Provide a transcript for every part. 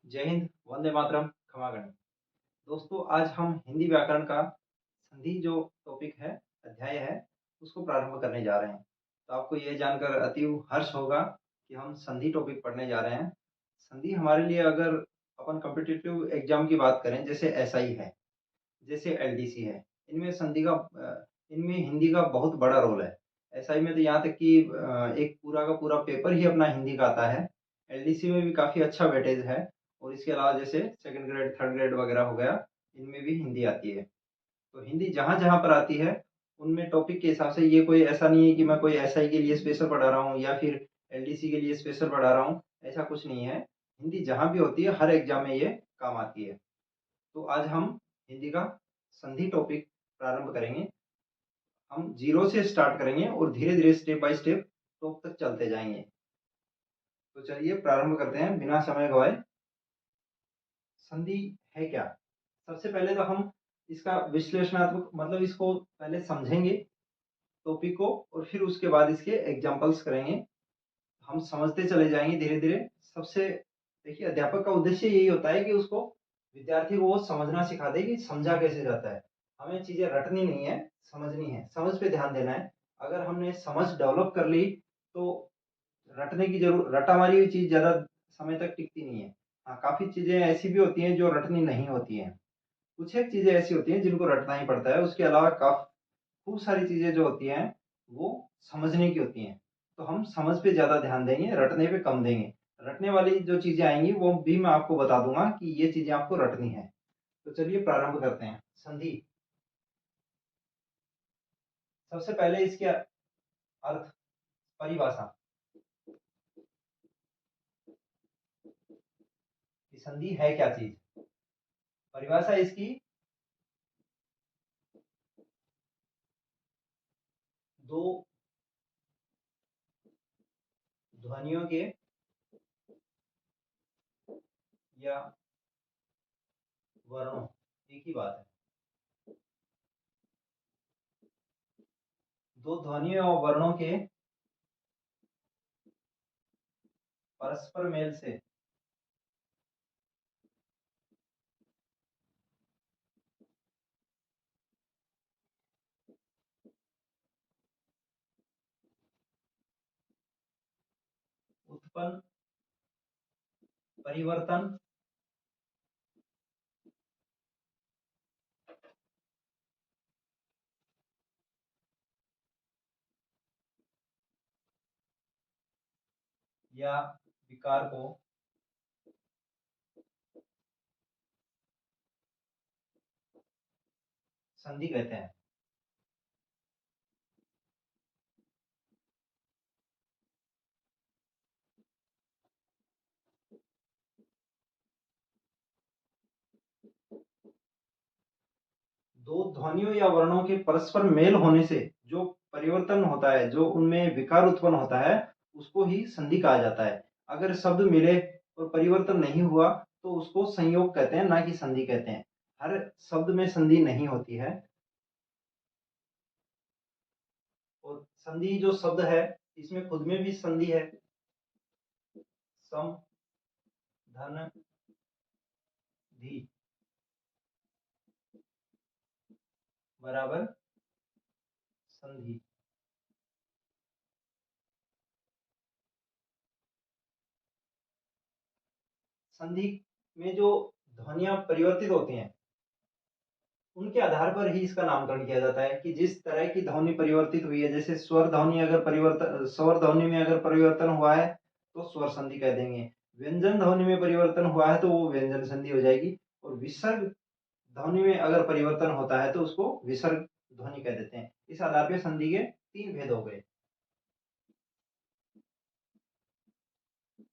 जय हिंद, वंदे मातरम, खमागण। दोस्तों, आज हम हिंदी व्याकरण का संधि जो टॉपिक है, अध्याय है, उसको प्रारंभ करने जा रहे हैं। तो आपको ये जानकर अतीव हर्ष होगा कि हम संधि टॉपिक पढ़ने जा रहे हैं। संधि हमारे लिए अगर अपन कॉम्पिटिटिव एग्ज़ाम की बात करें, जैसे एसआई है, जैसे एलडीसी है, इनमें इनमें हिंदी का बहुत बड़ा रोल है। एसआई में तो यहाँ तक कि एक पूरा का पूरा पेपर ही अपना हिंदी का आता है। एलडीसी में भी काफ़ी अच्छा वेटेज है और इसके अलावा जैसे सेकंड ग्रेड, थर्ड ग्रेड वगैरह हो गया, इनमें भी हिंदी आती है। तो हिंदी जहाँ-जहाँ पर आती है, उनमें टॉपिक के हिसाब से ये कोई ऐसा नहीं है कि मैं कोई एसआई के लिए स्पेशल पढ़ा रहा हूँ या फिर एलडीसी के लिए स्पेशल पढ़ा रहा हूँ, ऐसा कुछ नहीं है। हिंदी जहाँ भी होती है, हर एग्ज़ाम में ये काम आती है। तो आज हम हिंदी का संधि टॉपिक प्रारंभ करेंगे। हम ज़ीरो से स्टार्ट करेंगे और धीरे-धीरे स्टेप बाय स्टेप टॉप तक चलते जाएँगे। तो चलिए प्रारंभ करते हैं बिना समय गँवाए। संधि है क्या? सबसे पहले तो हम इसका विश्लेषणात्मक मतलब इसको पहले समझेंगे टॉपिक को और फिर उसके बाद इसके एग्ज़ाम्पल्स करेंगे। हम समझते चले जाएँगे धीरे-धीरे। सबसे देखिए अध्यापक का उद्देश्य यही होता है कि उसको विद्यार्थी को वो समझना सिखा दे कि समझा कैसे जाता है। हमें चीज़ें रटनी नहीं है, समझनी है, समझ पे ध्यान देना है। अगर हमने समझ डेवलप कर ली, तो रटने की रटा-मारी हुई चीज़ ज़्यादा समय तक टिकती नहीं है। हाँ, काफ़ी चीज़ें ऐसी भी होती हैं जो रटनी नहीं होती हैं। कुछ एक चीज़ें ऐसी होती हैं जिनको रटना ही पड़ता है, उसके अलावा खूब सारी चीज़ें जो होती हैं, वो समझने की होती हैं। तो हम समझ पे ज़्यादा ध्यान देंगे, रटने पे कम देंगे। रटने वाली जो चीज़ें आएँगी, वो भी मैं आपको बता दूँगा कि ये चीज़ें आपको रटनी है। तो चलिए प्रारंभ करते हैं। संधि, सबसे पहले इसके अर्थ, परिभाषा कि संधि है क्या चीज़? परिभाषा इसकी 2 ध्वनियों के या वर्णों, एक ही बात है। 2 ध्वनियों और वर्णों के परस्पर मेल से उत्पन्न परिवर्तन या विकार को संधि कहते हैं। 2 ध्वनियों या वर्णों के परस्पर मेल होने से जो परिवर्तन होता है, जो उनमें विकार उत्पन्न होता है, उसको ही संधि कहा जाता है। अगर शब्द मिले और परिवर्तन नहीं हुआ, तो उसको संयोग कहते हैं, ना कि संधि कहते हैं। हर शब्द में संधि नहीं होती है और संधि जो शब्द है, इसमें खुद में भी संधि है। सम, धन, धी बराबर संधि। संधि में जो ध्वनियाँ परिवर्तित होती हैं, उनके आधार पर ही इसका नामकरण किया जाता है कि जिस तरह की ध्वनि परिवर्तित हुई है, जैसे स्वर ध्वनि में अगर परिवर्तन हुआ है, तो स्वर संधि कह देंगे। व्यंजन ध्वनि में परिवर्तन हुआ है, तो वो व्यंजन संधि हो जाएगी और विसर्ग ध्वनि में अगर परिवर्तन होता है, तो उसको विसर्ग ध्वनि कह देते हैं। इस आधार पे संधि के 3 भेद हो गए।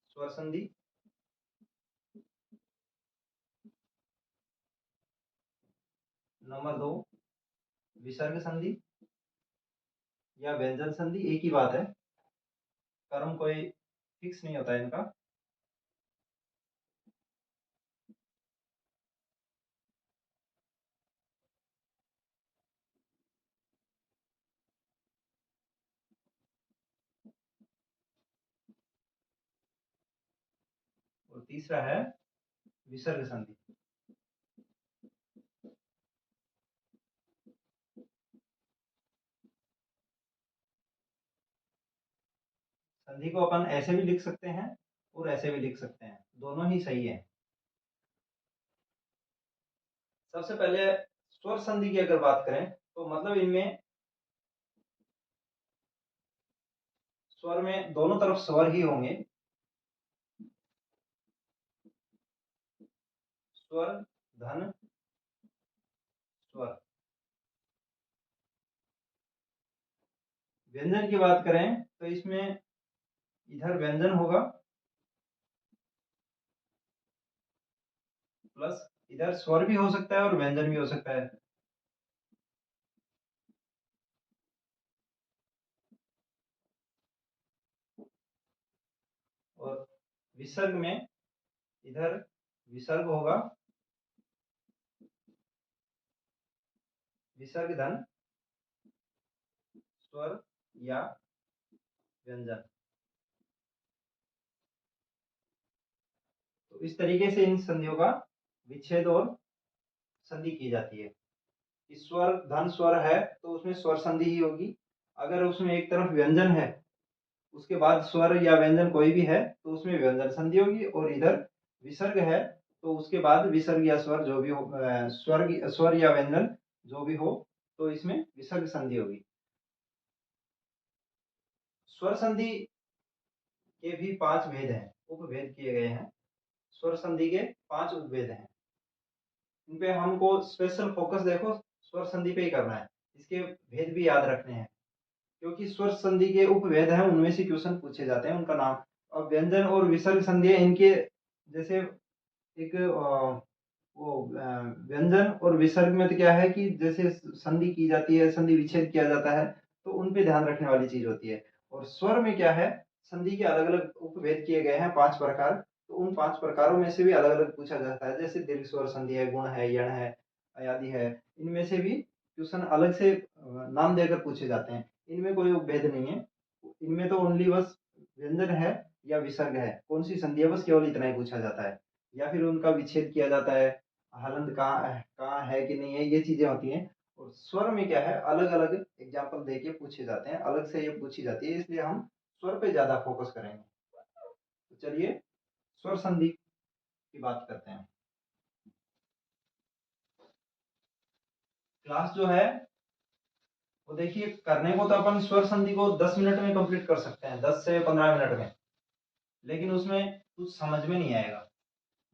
स्वर संधि, नंबर 2 विसर्ग संधि या व्यंजन संधि, एक ही बात है। कर्म कोई फिक्स नहीं होता है इनका। और तीसरा है विसर्ग संधि। संधि को अपन ऐसे भी लिख सकते हैं और ऐसे भी लिख सकते हैं, दोनों ही सही है। सबसे पहले स्वर संधि की अगर बात करें तो मतलब इनमें स्वर में दोनों तरफ स्वर ही होंगे। स्वर धन स्वर। व्यंजन की बात करें तो इसमें इधर व्यंजन होगा प्लस इधर स्वर भी हो सकता है और व्यंजन भी हो सकता है। और विसर्ग में इधर विसर्ग होगा, विसर्ग धन स्वर या व्यंजन। तो इस तरीके से इन संधियों का विच्छेद और संधि की जाती है। कि स्वर धन स्वर है तो उसमें स्वर संधि ही होगी। अगर उसमें एक तरफ व्यंजन है उसके बाद स्वर या व्यंजन कोई भी है तो उसमें व्यंजन संधि होगी, और इधर विसर्ग है तो उसके बाद विसर्ग या स्वर जो भी हो, स्वर या व्यंजन जो भी हो तो इसमें विसर्ग संधि होगी। स्वर संधि के भी 5 भेद हैं, उपभेद किए गए हैं। स्वर संधि के 5 उपभेद हैं। इन पे हमको स्पेशल फोकस देखो स्वर संधि पे ही करना है, इसके भेद भी याद रखने हैं, क्योंकि स्वर संधि के उपभेद हैं उनमें से क्वेश्चन पूछे जाते हैं उनका नाम। और व्यंजन और विसर्ग संधि इनके जैसे एक व्यंजन और विसर्ग में तो क्या है कि जैसे संधि की जाती है, संधि विच्छेद किया जाता है, तो उन पे ध्यान रखने वाली चीज होती है। और स्वर में क्या है, संधि के अलग अलग उपभेद किए गए हैं 5 प्रकार, तो उन 5 प्रकारों में से भी अलग अलग पूछा जाता है। जैसे दीर्घ स्वर संधि है, गुण है, यण है, अयादि है, इनमें से भी क्वेश्चन अलग से नाम देकर पूछे जाते हैं। इनमें कोई उपभेद नहीं है, इनमें तो ओनली बस व्यंजन है या विसर्ग है, कौन सी संधि है, बस केवल इतना ही पूछा जाता है। या फिर उनका विच्छेद किया जाता है, हलंत कहाँ है कि नहीं है, ये चीजें होती हैं। और स्वर में क्या है, अलग अलग एग्जाम्पल देके पूछे जाते हैं, अलग से ये पूछी जाती है, इसलिए हम स्वर पे ज्यादा फोकस करेंगे। तो चलिए स्वर संधि की बात करते हैं। क्लास जो है वो देखिए, करने को तो अपन स्वर संधि को 10 मिनट में कंप्लीट कर सकते हैं, 10 से 15 मिनट में, लेकिन उसमें कुछ समझ में नहीं आएगा।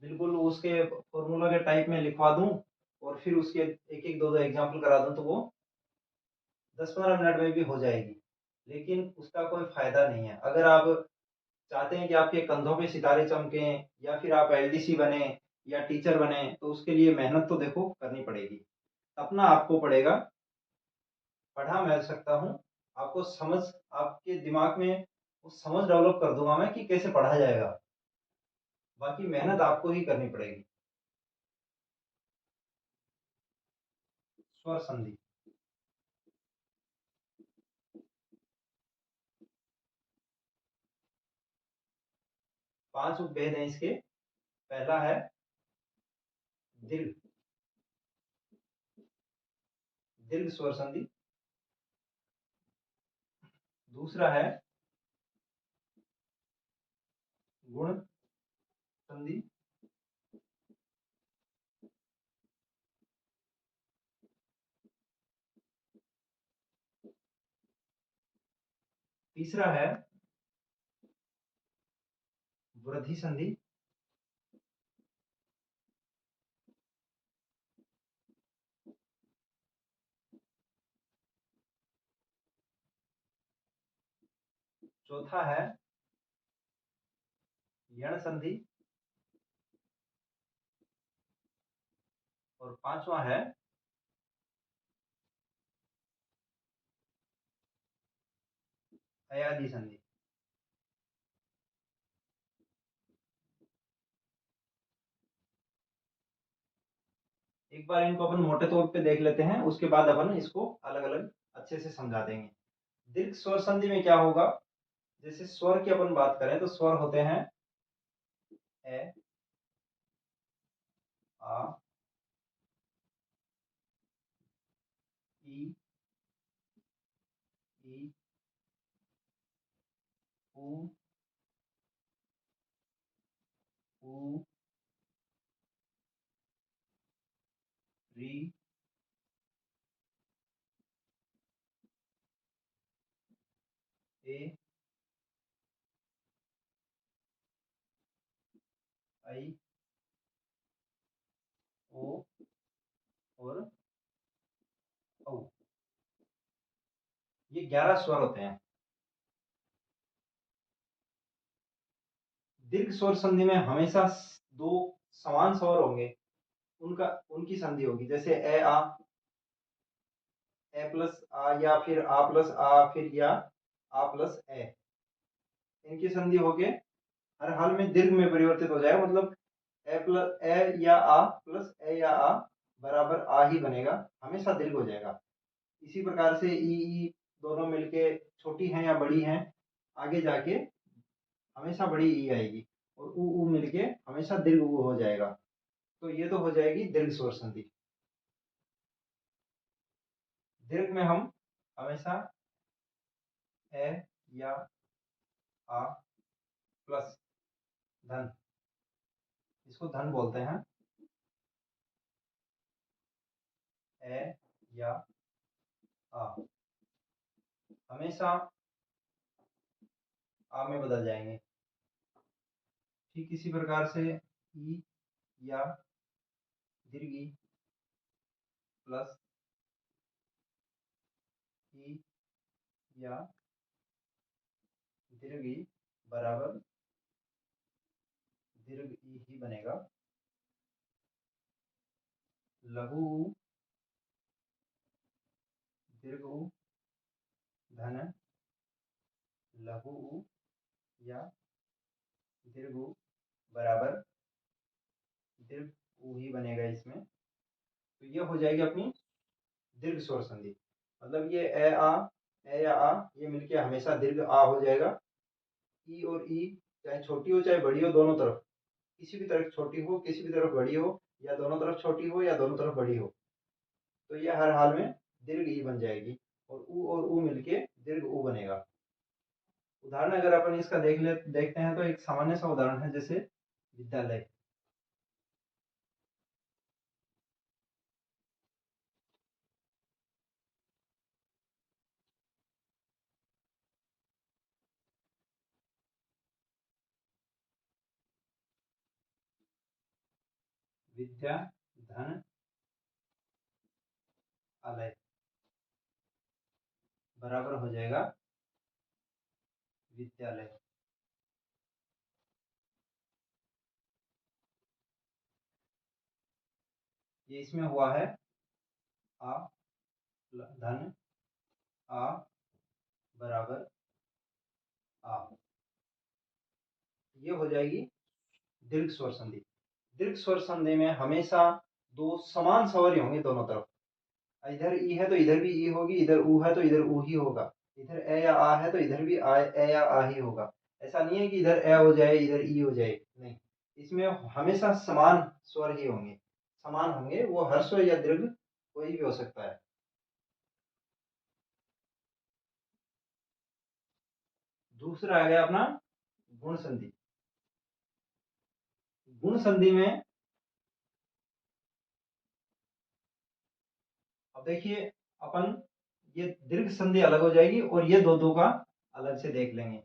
बिल्कुल उसके फॉर्मूला के टाइप में लिखवा दूं और फिर उसके एक एक दो दो एग्जाम्पल करा दूं तो वो 10-15 मिनट में भी हो जाएगी, लेकिन उसका कोई फायदा नहीं है। अगर आप चाहते हैं कि आपके कंधों पे सितारे चमकें या फिर आप एलडीसी बने या टीचर बने, तो उसके लिए मेहनत तो देखो करनी पड़ेगी, अपना आपको पड़ेगा। पढ़ा मैं सकता हूँ, आपको समझ, आपके दिमाग में वो समझ डेवलप कर दूंगा मैं कि कैसे पढ़ा जाएगा, बाकी मेहनत आपको ही करनी पड़ेगी। स्वर संधि 5 उपभेद हैं इसके। पहला है दीर्घ, दीर्घ स्वर संधि। दूसरा है गुण संधि। तीसरा है वृद्धि संधि। चौथा है यण संधि। और पांचवा है अयादि संधि। एक बार इनको अपन मोटे तौर पे देख लेते हैं, उसके बाद अपन इसको अलग अलग अच्छे से समझा देंगे। दीर्घ स्वर संधि में क्या होगा, जैसे स्वर की अपन बात करें तो स्वर होते हैं ए, उ, ऊ, री, ए, आई, ओ और औ। ये 11 स्वर होते हैं। दीर्घ स्वर संधि में हमेशा दो समान स्वर होंगे, उनका उनकी संधि होगी। जैसे ए प्लस आ, या फिर आ प्लस आ, फिर या आ प्लस ए, इनकी संधि होके हर हाल में दीर्घ में परिवर्तित हो जाएगा। मतलब ए प्लस ए या आ प्लस ए या आ बराबर आ ही बनेगा, हमेशा दीर्घ हो जाएगा। इसी प्रकार से ई दोनों मिलके छोटी हैं या बड़ी हैं, आगे जाके हमेशा बड़ी ई आएगी, और ऊ मिलके हमेशा दीर्घ ऊ हो जाएगा। तो ये तो हो जाएगी दीर्घ स्वर संधि। दीर्घ में हम हमेशा ए या आ प्लस धन, इसको धन बोलते हैं। ए या आ हमेशा आ में बदल जाएंगे। ठीक इसी प्रकार से ई या दीर्घ ई प्लस ई या दीर्घ ई बराबर दीर्घ ई ही बनेगा। लघु ऊ दीर्घ ऊ धन लघु ऊ या दीर्घ ऊ बराबर दीर्घ ऊ ही बनेगा इसमें। तो ये हो जाएगी अपनी दीर्घ स्वर संधि। मतलब ये ए या आ ये मिलके हमेशा दीर्घ आ हो जाएगा। ई और ई चाहे छोटी हो चाहे बड़ी हो, दोनों तरफ, किसी भी तरफ छोटी हो किसी भी तरफ बड़ी हो, या दोनों तरफ छोटी हो या दोनों तरफ बड़ी हो, तो ये हर हाल में दीर्घ ई बन जाएगी, और ऊ मिलके दीर्घ ऊ बनेगा। उदाहरण अगर अपन इसका देखते हैं, तो एक सामान्य सा उदाहरण है, जैसे विद्यालय। विद्या धन आलय बराबर हो जाएगा विद्यालय। ये इसमें हुआ है आ धन आ बराबर आ, ये हो जाएगी दीर्घ स्वर संधि। दीर्घ स्वर संधि में हमेशा दो समान स्वर ही होंगे दोनों तरफ। इधर ई है तो इधर भी ई होगी, इधर ऊ है तो इधर ऊ ही होगा, इधर ए या आ है तो इधर भी ए या आ ही होगा। ऐसा नहीं है कि इधर ए हो जाए इधर ई हो जाए, नहीं, इसमें हमेशा समान स्वर ही होंगे, समान होंगे। वो ह्रस्व या दीर्घ कोई भी हो सकता है। दूसरा आ गया अपना गुण संधि। गुण संधि में अब देखिए, अपन ये दीर्घ संधि अलग हो जाएगी, और ये दो का अलग से देख लेंगे।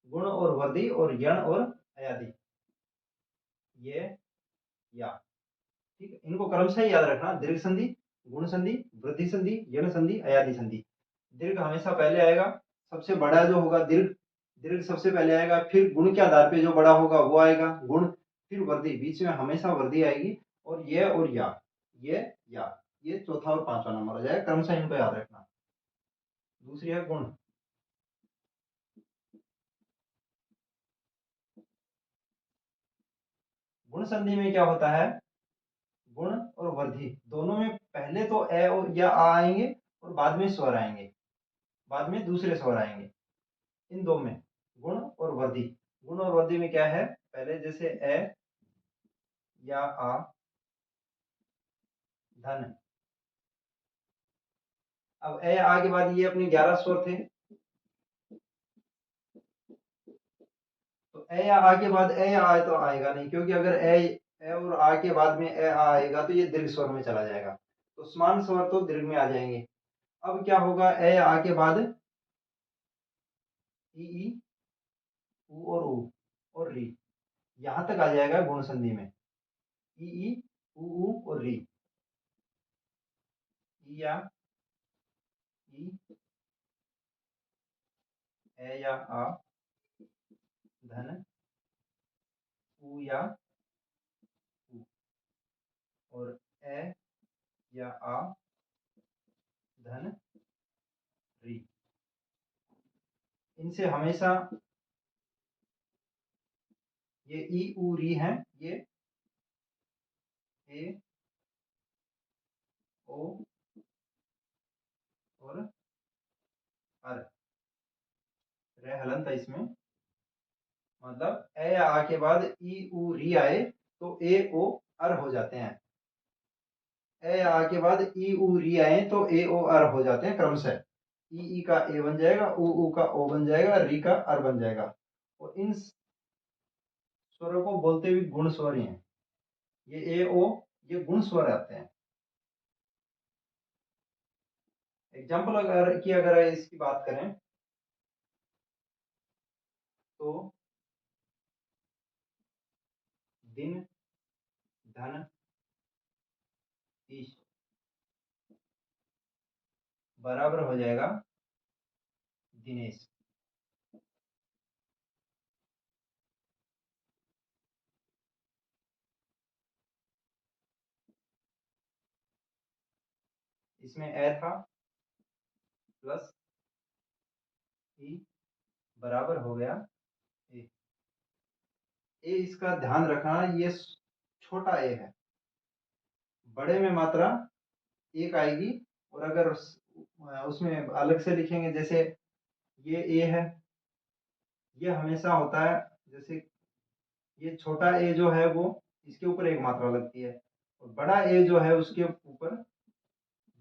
गुण और वर्धी और यण और अयादि, ये या, ठीक है, इनको क्रमशः याद रखना। दीर्घ संधि, गुण संधि, वृद्धि संधि, यण संधि, अयादि संधि। दीर्घ हमेशा पहले आएगा, सबसे बड़ा जो होगा दीर्घ, दीर्घ सबसे पहले आएगा, फिर गुण के आधार पे जो बड़ा होगा वो आएगा गुण, फिर वृद्धि, बीच में हमेशा वृद्धि आएगी, और ये और ये या ये चौथा और पांचवा नंबर हो जाएगा। क्रमशः इनको याद रखना। दूसरी है गुण। गुण संधि में क्या होता है, गुण और वृद्धि दोनों में पहले तो ए और या आ आएंगे, और बाद में स्वर आएंगे, बाद में दूसरे स्वर आएंगे। इन दो में गुण और वृद्धि। गुण और वृद्धि में क्या है, पहले जैसे ए या आ धन, अब ए आ के बाद ये अपने 11 स्वर थे, ए या आ के बाद ए या आ तो आएगा नहीं, क्योंकि अगर ए और आ के बाद में ए आ आएगा तो ये दीर्घ स्वर में चला जाएगा, तो समान स्वर तो दीर्घ में आ जाएंगे। अब क्या होगा, ए या आ के बाद ई उ और ऊ और री, यहाँ तक आ जाएगा गुण संधि में। ई उ और री, ई या ई, ए या आ, धन उ या उ, और ए या आ, धन री। इनसे हमेशा ये ई उ री है, ये ए ओ और अर, रे हलन था इसमें, मतलब ए या आ के बाद ई उ री आए तो ए ओ अर हो जाते हैं। ए या आ के बाद ई उ री आए तो ए ओ अर हो जाते हैं क्रमशः। ई का ए बन जाएगा, उ का ओ बन जाएगा, री का अर बन जाएगा। और इन स्वरों को बोलते हुए गुण स्वर ही हैं। ये ए ओ, ये गुण स्वर आते हैं। एग्जाम्पल अगर इसकी बात करें तो दिन, धन, ईश बराबर हो जाएगा दिनेश। इसमें ए था प्लस ई बराबर हो गया ए। ए इसका ध्यान रखना, ये छोटा ए है, बड़े में मात्रा एक आएगी। और अगर उसमें अलग से लिखेंगे, जैसे ये ए है, ये हमेशा होता है, जैसे ये छोटा ए जो है वो इसके ऊपर एक मात्रा लगती है, और बड़ा ए जो है उसके ऊपर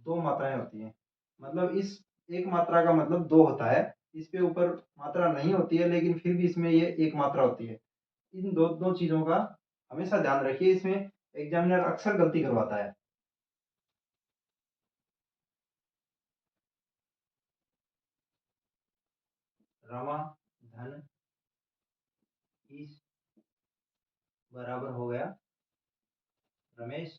दो मात्राएं होती हैं। मतलब इस एक मात्रा का मतलब दो होता है, इस पे ऊपर मात्रा नहीं होती है, लेकिन फिर भी इसमें ये एक मात्रा होती है। इन दो दो चीजों का हमेशा ध्यान रखिए, इसमें एग्जामिनर अक्सर गलती करवाता है। रमा, धन, ईश बराबर हो गया रमेश।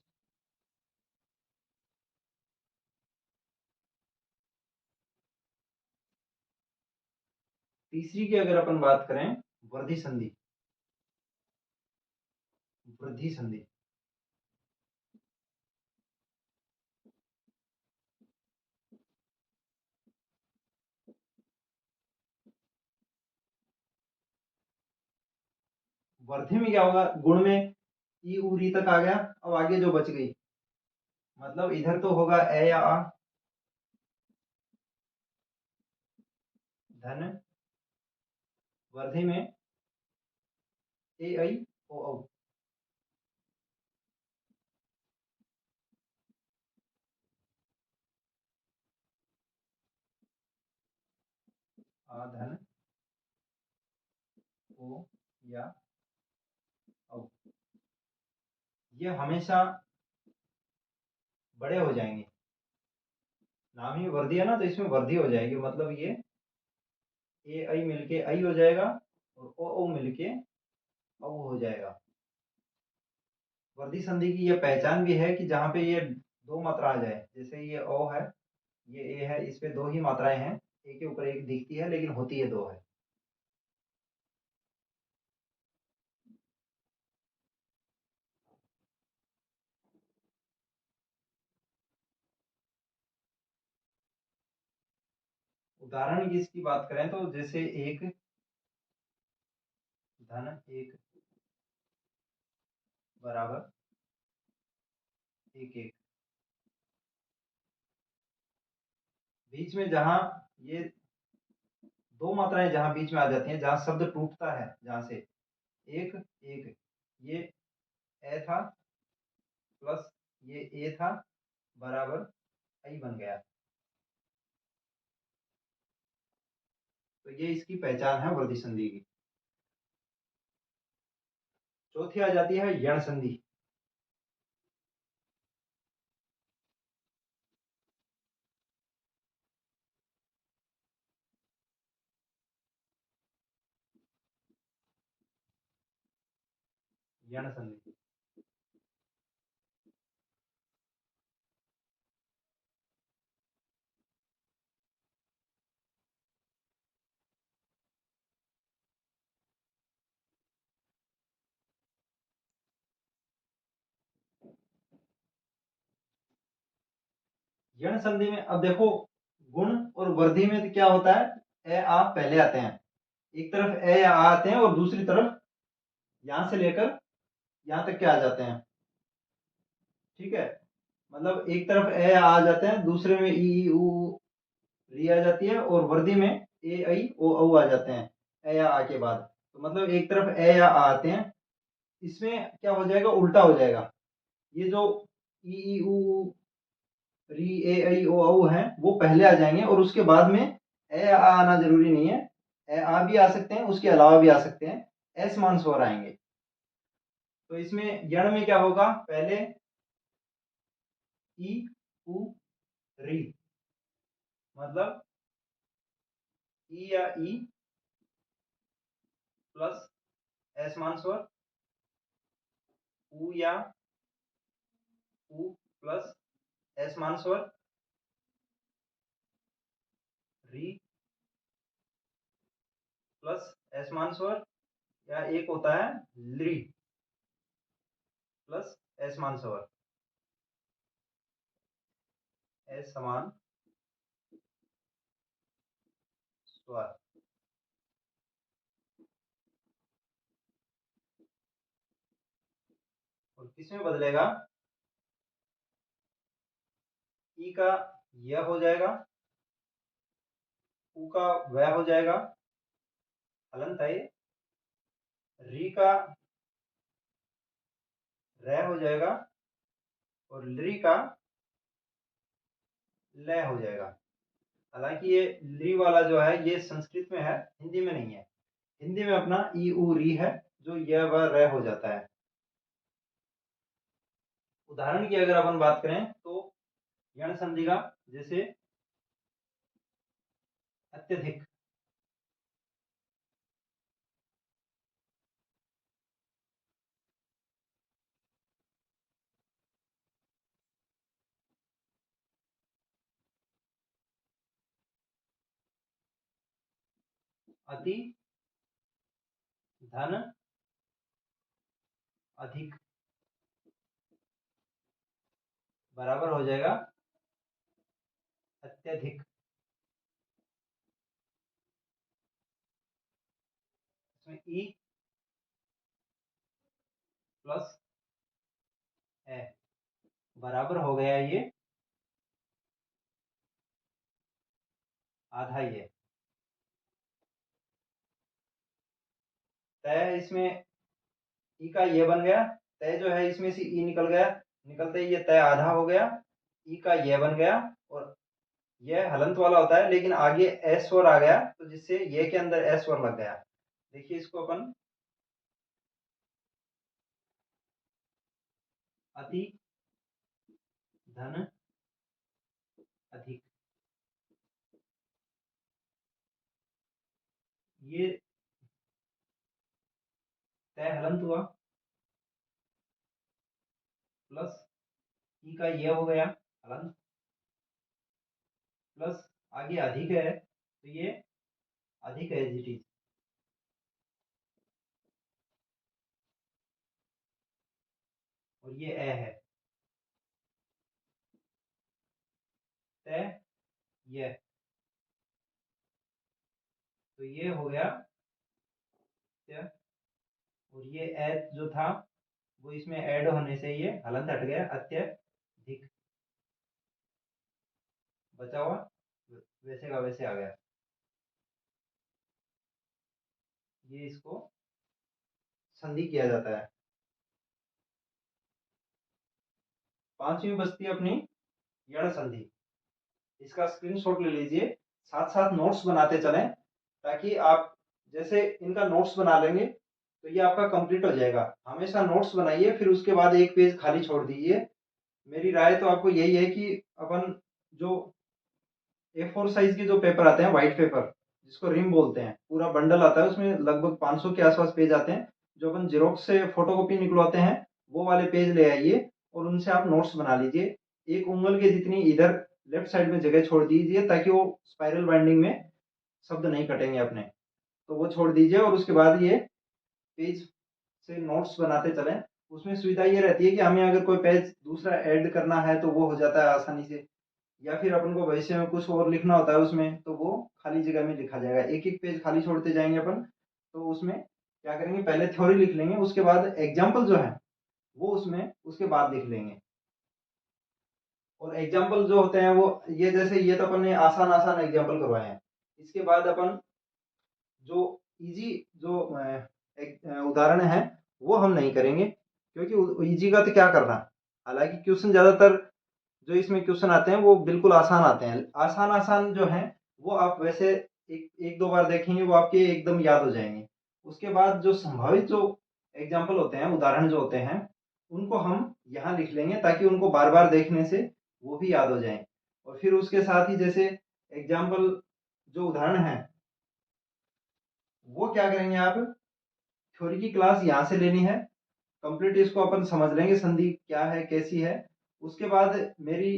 तीसरी की अगर अपन बात करें, वृद्धि संधि। वृद्धि संधि वृद्धि में क्या होगा, गुण में ई उ री तक आ गया, अब आगे जो बच गई, मतलब इधर तो होगा ए या आ, धन, वृद्धि में ए आई ओ औ, आ धन ओ या औ, ये हमेशा बड़े हो जाएंगे। नाम ही वर्दी है ना, तो इसमें वर्दी हो जाएगी, मतलब ये ए आई मिलके आई हो जाएगा, और ओ मिलके औ हो जाएगा। वर्दी संधि की ये पहचान भी है कि जहाँ पे ये दो मात्रा आ जाए, जैसे ये ओ है, ये ए है, इस पे दो ही मात्राएं हैं, एक के ऊपर एक दिखती है लेकिन होती है दो है। उदाहरण की इसकी बात करें तो जैसे एक, धन एक बराबर एक एक, बीच में जहां ये दो मात्राएं जहां बीच में आ जाती हैं, जहां शब्द टूटता है, जहां से एक एक, ये ए था प्लस ये ए था बराबर आई बन गया। तो ये इसकी पहचान है वृद्धि संधि की। चौथी आ जाती है यण संधि। यण संधि। यण संधि में अब देखो, गुण और वृद्धि में तो क्या होता है, ए आ पहले आते हैं। एक तरफ ए या आ आते हैं और दूसरी तरफ यहां से लेकर यहां तक के आ जाते हैं। ठीक है, मतलब एक तरफ ए या आ जाते हैं, दूसरे में ई ऊ री आ जाती है, और वृद्धि में ए आई ओ औ आ जाते हैं ए या आ के बाद। तो मतलब एक तरफ ए या आ आते हैं, इसमें क्या हो जाएगा, उल्टा हो जाएगा। ये जो ई ऊ री ए आई ओ औ हैं वो पहले आ जाएंगे, और उसके बाद में ए आ आना जरूरी नहीं है, ए आ भी आ सकते हैं, उसके अलावा भी आ सकते हैं, ए समान स्वर आएंगे। तो इसमें यण में क्या होगा, पहले ई उ री, मतलब ई या ई प्लस ए समान स्वर, उ या उ प्लस ए समान स्वर, री प्लस ए समान स्वर, या एक होता है ली प्लस ए समान स्वर, ए समान स्वर। और किसमें बदलेगा, ई का यह हो जाएगा, उ का वह हो जाएगा, हलंत है ये, री का रह हो जाएगा, और ली का लय हो जाएगा। हालांकि ये ली वाला जो है ये संस्कृत में है, हिंदी में नहीं है। हिंदी में अपना ई उ री है, जो यह व रह हो जाता है। उदाहरण की अगर अपन बात करें तो यण संधि का, जैसे अत्यधिक, अति, धन, अधिक, बराबर हो जाएगा अत्यधिक। इसमें ई प्लस ए बराबर हो गया ये आधा ये। तय इसमें ई का ये बन गया, तय जो है इसमें से ई निकल गया, निकलते ही ये तय आधा हो गया, ई का ये बन गया, और ये हलंत वाला होता है लेकिन आगे एस स्वर आ गया, तो जिससे ये के अंदर एस स्वर लग गया। देखिए इसको अपन, अति, धन, अधिक, ये तय हलंत हुआ, प्लस ई का ये हो गया हलंत, प्लस आगे अधिक है तो ये अधिक है जी, और ये ए है, तय ये, तो ये हो गया त्य, और ये ए जो था वो इसमें ऐड होने से ये हलंत हट गया, अत्यधिक, बचा हुआ वैसे का वैसे आ गया। ये इसको संधि किया जाता है। पांचवी बस्ती अपनी यण संधि, इसका स्क्रीनशॉट ले लीजिए, साथ साथ नोट्स बनाते चलें, ताकि आप जैसे इनका नोट्स बना लेंगे तो ये आपका कंप्लीट हो जाएगा। हमेशा नोट्स बनाइए, फिर उसके बाद एक पेज खाली छोड़ दीजिए। मेरी राय तो आपको यही है कि अपन जो A4 साइज के जो पेपर आते हैं, व्हाइट पेपर जिसको रिम बोलते हैं, पूरा बंडल आता है, उसमें लगभग 500 के आसपास पेज आते हैं। जो अपन जेरोक्स से फोटोकॉपी निकलवाते हैं, वो वाले पेज ले आइए और उनसे आप नोट्स बना लीजिए। एक उंगल के जितनी इधर लेफ्ट साइड में जगह छोड़ दीजिए, ताकि वो स्पाइरल बाइंडिंग में शब्द नहीं कटेंगे अपने। तो वो छोड़ दीजिए और उसके बाद ये पेज से नोट्स बनाते चलें। उसमें सुविधा ये रहती है कि हमें अगर कोई पेज दूसरा ऐड करना है तो वो हो जाता है आसानी से, या फिर अपन को भविष्य में कुछ और लिखना होता है उसमें, तो वो खाली जगह में लिखा जाएगा। एक एक पेज खाली छोड़ते जाएंगे अपन। तो उसमें क्या करेंगे, पहले थ्योरी लिख लेंगे, उसके बाद एग्जाम्पल जो है वो उसमें उसके बाद लिख लेंगे। और एग्जाम्पल जो होते हैं वो ये, जैसे ये तो अपन ने आसान आसान एग्जाम्पल करवाए हैं। इसके बाद अपन जो इजी जो उदाहरण है वो हम नहीं करेंगे, क्योंकि इजी का तो क्या करना। हालांकि क्वेश्चन ज्यादातर जो इसमें क्वेश्चन आते हैं वो बिल्कुल आसान आते हैं। आसान आसान जो हैं वो आप वैसे एक एक दो बार देखेंगे, वो आपके एकदम याद हो जाएंगे। उसके बाद जो संभावित जो एग्जाम्पल होते हैं, उदाहरण जो होते हैं, उनको हम यहाँ लिख लेंगे, ताकि उनको बार बार देखने से वो भी याद हो जाएं। और फिर उसके साथ ही जैसे एग्जाम्पल जो उदाहरण है, वो क्या करेंगे आप, थ्योरी की क्लास यहाँ से लेनी है, कंप्लीट इसको अपन समझ लेंगे संधि क्या है कैसी है। उसके बाद मेरी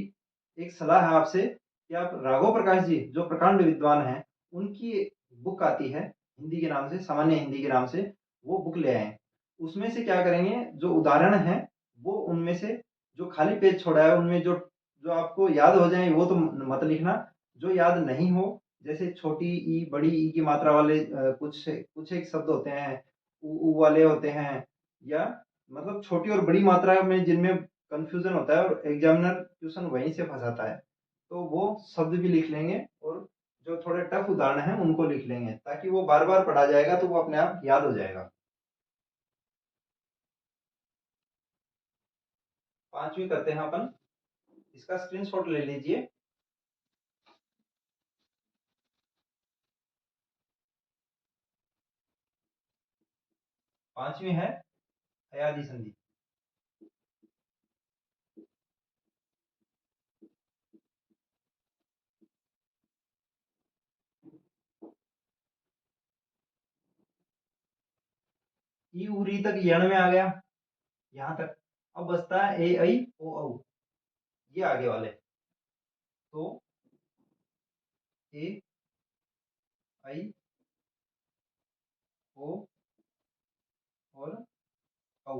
एक सलाह है आपसे कि आप राघव प्रकाश जी जो प्रकांड विद्वान हैं, उनकी बुक आती है हिंदी के नाम से, सामान्य हिंदी के नाम से, वो बुक ले आए। उसमें से क्या करेंगे, जो उदाहरण है वो उनमें से जो खाली पेज छोड़ा है उनमें जो जो आपको याद हो जाए वो तो मत लिखना। जो याद नहीं हो, जैसे छोटी ई बड़ी ई की मात्रा वाले कुछ कुछ एक शब्द होते हैं, ऊ वाले होते हैं, या मतलब छोटी और बड़ी मात्रा में जिनमें कंफ्यूजन होता है और एग्जामिनर क्वेश्चन वहीं से फंसाता है, तो वो शब्द भी लिख लेंगे। और जो थोड़े टफ उदाहरण हैं उनको लिख लेंगे, ताकि वो बार बार पढ़ा जाएगा तो वो अपने आप याद हो जाएगा। पांचवी करते हैं अपन, इसका स्क्रीनशॉट ले लीजिए। पांचवी है अयादी संधि। ई उरी तक यण में आ गया, यहाँ तक। अब बचता है ए आई ओ औ, ये आगे वाले। तो ए आई ओ और औ।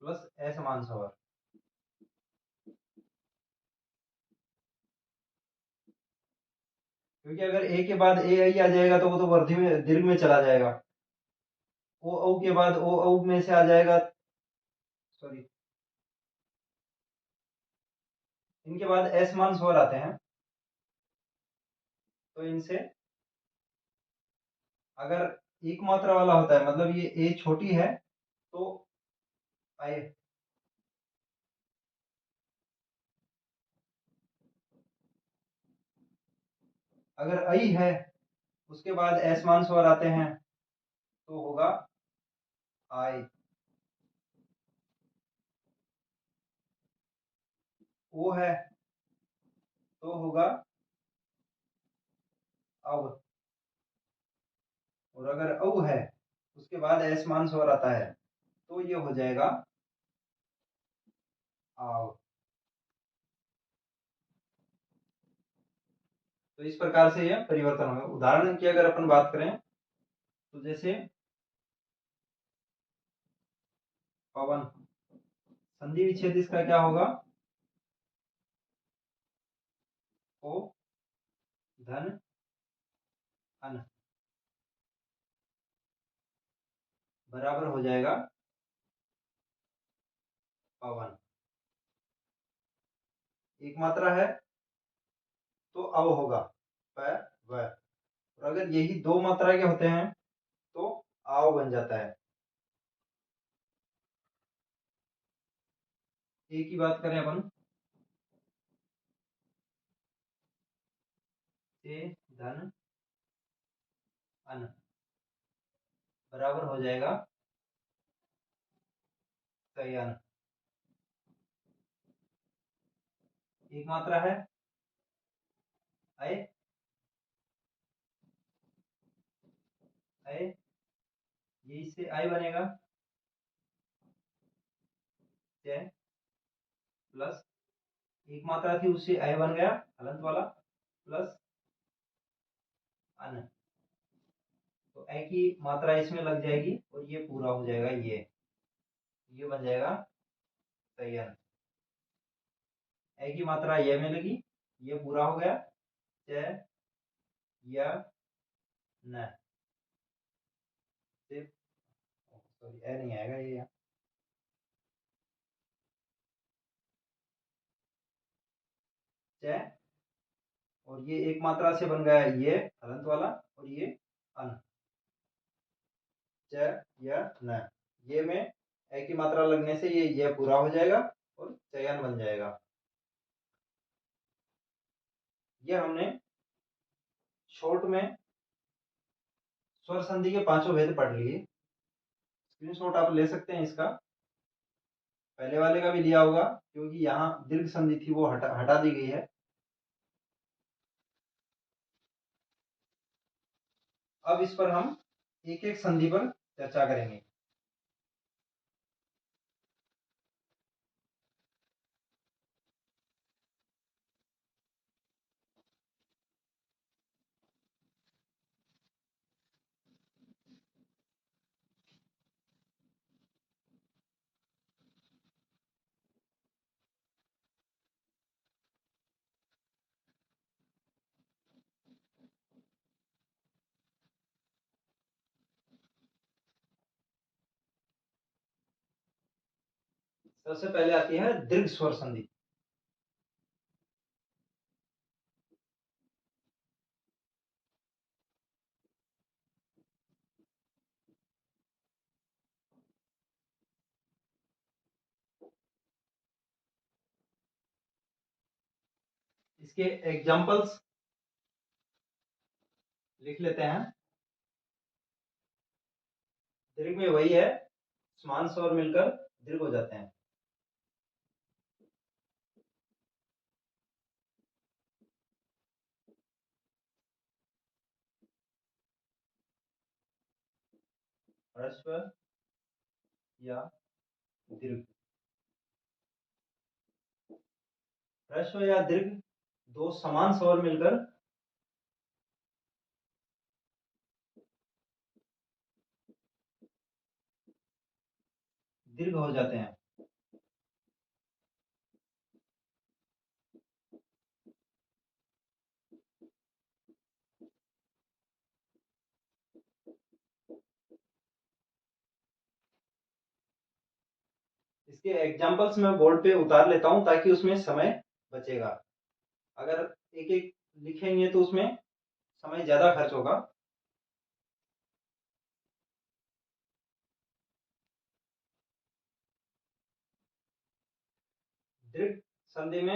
प्लस असमान स्वर। क्योंकि अगर ए के बाद ए आई आ जाएगा तो वो तो वर्धी में दीर्घ में चला जाएगा। ओ औ के बाद ओ औ में से आ जाएगा, सॉरी, इनके बाद असमान स्वर आते हैं। तो इनसे अगर एक मात्रा वाला होता है, मतलब ये ए छोटी है, तो आई, अगर आई है उसके बाद असमान स्वर आते हैं तो होगा आई। ओ है तो होगा अब। और अगर औ है उसके बाद असमान स्वर आता है तो ये हो जाएगा आव। तो इस प्रकार से यह परिवर्तन होगा। उदाहरण की अगर अपन बात करें तो जैसे पवन, संधि विच्छेद इसका क्या होगा, ओ धन अन, बराबर हो जाएगा पवन। एक मात्रा है तो अब होगा प व। और अगर यही दो मात्रा के होते हैं तो आव बन जाता है। ए की बात करें अपन, से धन अन बराबर हो जाएगा तयन। एक मात्रा है अय, अय ये इससे अय बनेगा जय प्लस एक मात्रा थी उससे अय बन गया हलंत वाला प्लस अन, तो अय की मात्रा इसमें लग जाएगी और ये पूरा हो जाएगा, ये बन जाएगा तयन। अय की मात्रा ये में लगी, ये पूरा हो गया च य न, सॉरी ए नहीं आएगा ये, च और ये एक मात्रा से बन गया ये हलंत वाला और ये अन, च य न, ये में ए की मात्रा लगने से ये पूरा हो जाएगा और चयन बन जाएगा। ये हमने शॉर्ट में स्वर संधि के पांचों भेद पढ़ लिए। स्क्रीनशॉट आप ले सकते हैं इसका, पहले वाले का भी लिया होगा क्योंकि यहाँ दीर्घ संधि थी वो हटा दी गई है। अब इस पर हम एक एक संधि पर चर्चा करेंगे। सबसे पहले आती है दीर्घ स्वर संधि। इसके एग्जाम्पल्स लिख लेते हैं। दीर्घ में वही है, समान स्वर मिलकर दीर्घ हो जाते हैं। ह्रस्व या दीर्घ, ह्रस्व या दीर्घ दो समान स्वर मिलकर दीर्घ हो जाते हैं। इसके एग्जाम्पल्स मैं बोर्ड पे उतार लेता हूं ताकि उसमें समय बचेगा। अगर एक एक लिखेंगे तो उसमें समय ज्यादा खर्च होगा। दीर्घ संधि में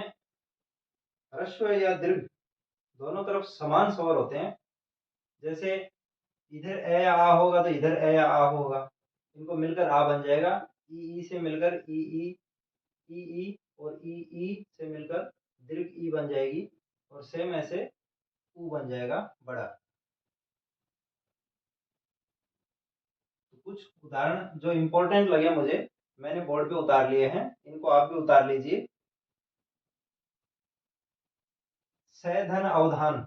ह्रस्व या दीर्घ दोनों तरफ समान स्वर होते हैं। जैसे इधर ए या आ होगा तो इधर ए या आ होगा, इनको मिलकर आ बन जाएगा। ई से मिलकर ई और ई से मिलकर दीर्घ ई बन जाएगी और सेम ऐसे ऊ बन जाएगा बड़ा। तो कुछ उदाहरण जो इंपॉर्टेंट लगे मुझे मैंने बोर्ड पे उतार लिए हैं, इनको आप भी उतार लीजिए। सधन अवधान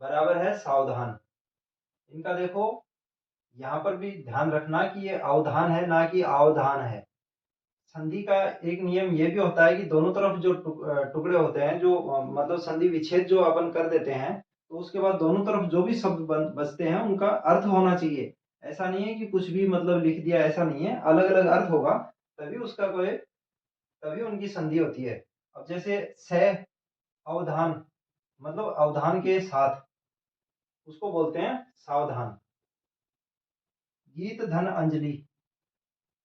बराबर है सावधान। इनका देखो यहाँ पर भी ध्यान रखना कि ये अवधान है ना कि आवधान है। संधि का एक नियम ये भी होता है कि दोनों तरफ जो टुकड़े होते हैं, जो मतलब संधि विच्छेद जो अपन कर देते हैं, तो उसके बाद दोनों तरफ जो भी शब्द बचते हैं उनका अर्थ होना चाहिए। ऐसा नहीं है कि कुछ भी मतलब लिख दिया, ऐसा नहीं है, अलग अलग अर्थ होगा तभी उसका कोई, तभी उनकी संधि होती है। अब जैसे सह अवधान मतलब अवधान के साथ, उसको बोलते हैं सावधान। गीत धन अंजलि,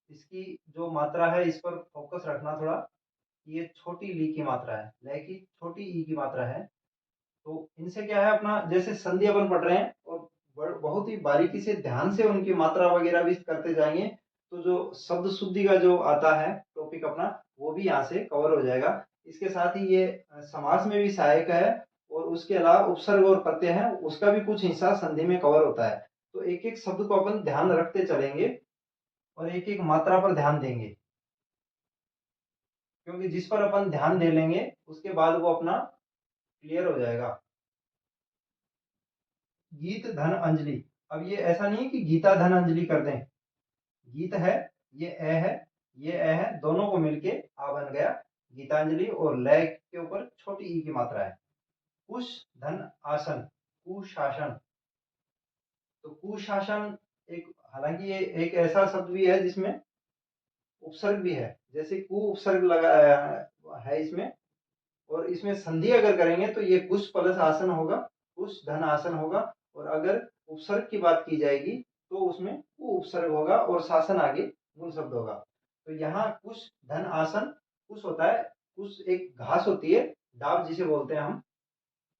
इसकी जो मात्रा है इस पर फोकस रखना थोड़ा। ये छोटी ली की मात्रा है, लय की छोटी ई की मात्रा है। तो इनसे क्या है अपना जैसे संधि अपन पढ़ रहे हैं और बहुत ही बारीकी से ध्यान से उनकी मात्रा वगैरह भी करते जाएंगे, तो जो शब्द शुद्धि का जो आता है टॉपिक अपना, वो भी यहाँ से कवर हो जाएगा। इसके साथ ही ये समास में भी सहायक है, और उसके अलावा उपसर्ग और प्रत्यय है उसका भी कुछ हिस्सा संधि में कवर होता है। तो एक एक शब्द को अपन ध्यान रखते चलेंगे और एक एक मात्रा पर ध्यान देंगे, क्योंकि जिस पर अपन ध्यान दे लेंगे उसके बाद वो अपना क्लियर हो जाएगा। गीत धन अंजलि, अब ये ऐसा नहीं है कि गीता धन अंजलि कर दें। गीत है, ये ए है, ये ए है, दोनों को मिलके आ बन गया गीतांजलि, और लय के ऊपर छोटी ई की मात्रा है। कुश धन आसन, कुशासन। तो कुशासन एक, हालांकि ये एक ऐसा शब्द भी है जिसमें उपसर्ग भी है, जैसे कु उपसर्ग लगाया है इसमें, और इसमें संधि अगर करेंगे तो ये कुश प्लस आसन होगा, कुश धन आसन होगा। और अगर उपसर्ग की बात की जाएगी तो उसमें कु उपसर्ग होगा और शासन आगे मूल शब्द होगा। तो यहाँ कुश धन आसन, कुश होता है, कुश एक घास होती है, डाब जिसे बोलते हैं हम,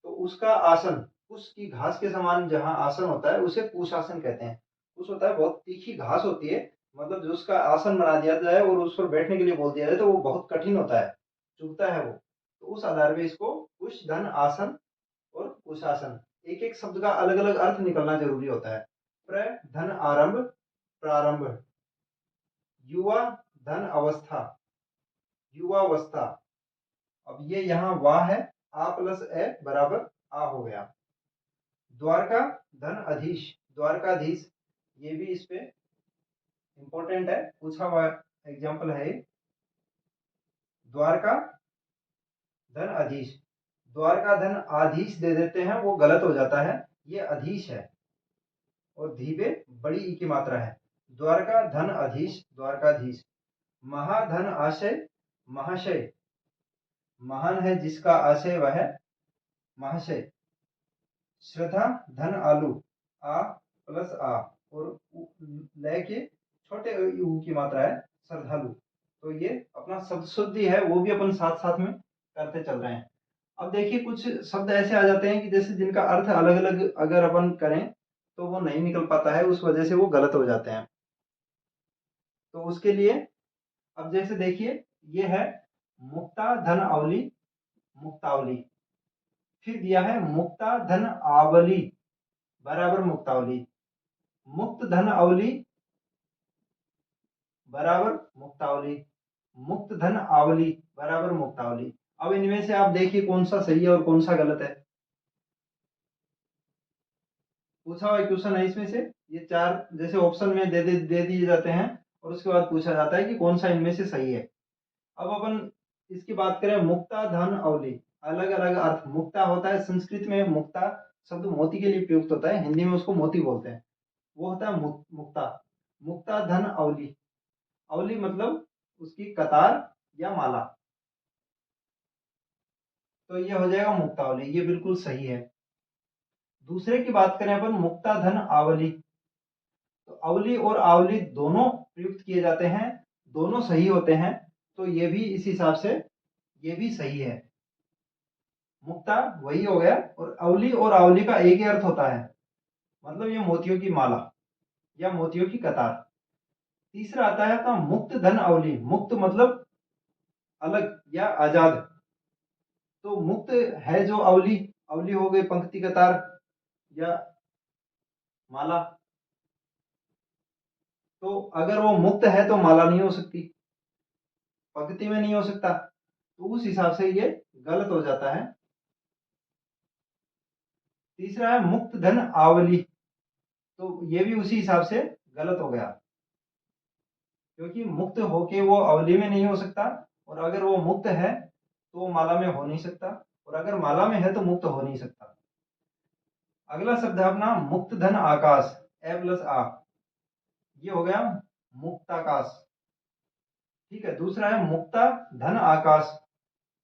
तो उसका आसन, कुश की घास के समान जहाँ आसन होता है उसे कुशासन कहते हैं। कुश होता है बहुत तीखी घास होती है, मतलब जो उसका आसन बना दिया जाए और उस पर बैठने के लिए बोल दिया जाए तो वो बहुत कठिन होता है, चुभता है वो। तो उस आधार पे इसको कुश धन आसन और कुशासन, एक एक शब्द का अलग अलग अर्थ निकलना जरूरी होता है। प्र धन आरंभ, प्रारंभ। युवा धन अवस्था, युवावस्था। अब ये यहाँ वाह है, आ प्लस ए बराबर आ हो गया। द्वारका धन अधीश, द्वारकाधीश, ये भी इस पे इंपॉर्टेंट है, पूछा हुआ एग्जाम्पल है ये। द्वारका धन अधीश, द्वारका धन आधीश दे देते हैं वो गलत हो जाता है, ये अधीश है, और धी पे बड़ी ई की मात्रा है। द्वारका धन अधीश, द्वारकाधीश। महाधन आशय, महाशय। महान है जिसका आशय वह महाशय। श्रद्धा धन आलू, आ प्लस आ, और लय के छोटे यू की मात्रा है श्रद्धालु। तो ये अपना शब्द शुद्धि है, वो भी अपन साथ साथ में करते चल रहे हैं। अब देखिए कुछ शब्द ऐसे आ जाते हैं कि जैसे जिनका अर्थ अलग अलग अगर अपन करें तो वो नहीं निकल पाता है, उस वजह से वो गलत हो जाते हैं। तो उसके लिए अब जैसे देखिए ये है मुक्ता धन अवली, मुक्तावली। फिर दिया है मुक्ता धन आवली बराबर मुक्तावली। मुक्त धन अवली बराबर मुक्तावली। मुक्त धन आवली बराबर मुक्तावली। अब इनमें से आप देखिए कौन सा सही है और कौन सा गलत है। पूछा हुआ क्वेश्चन है इसमें से, ये चार जैसे ऑप्शन में दे दिए जाते हैं और उसके बाद पूछा जाता है कि कौन सा इनमें से सही है। अब अपन इसकी बात करें, मुक्ता धन अवली, अलग अलग अर्थ। मुक्ता होता है संस्कृत में, मुक्ता शब्द मोती के लिए प्रयुक्त होता है, हिंदी में उसको मोती बोलते हैं, वो होता है मुक्ता। मुक्ता धन अवली, अवली मतलब उसकी कतार या माला, तो ये हो जाएगा मुक्तावली, ये बिल्कुल सही है। दूसरे की बात करें अपन, मुक्ता धन आवली, तो अवली और आवली दोनों प्रयुक्त किए जाते हैं, दोनों सही होते हैं, तो ये भी इस हिसाब से ये भी सही है। मुक्ता वही हो गया, और अवली और आवली का एक ही अर्थ होता है, मतलब ये मोतियों की माला या मोतियों की कतार। तीसरा आता है आपका मुक्त धन अवली, मुक्त मतलब अलग या आजाद। तो मुक्त है जो अवली, अवली हो गई पंक्ति कतार या माला, तो अगर वो मुक्त है तो माला नहीं हो सकती, पंक्ति में नहीं हो सकता, तो उस हिसाब से ये गलत हो जाता है। तीसरा है मुक्त धन आवली, तो ये भी उसी हिसाब से गलत हो गया, क्योंकि मुक्त होके वो अवली में नहीं हो सकता, और अगर वो मुक्त है तो वो माला में हो नहीं सकता, और अगर माला में है तो मुक्त हो नहीं सकता। अगला शब्द है अपना मुक्त धन आकाश, ए प्लस आ, ये हो गया मुक्ताकाश। ठीक है, दूसरा है मुक्ता धन आकाश,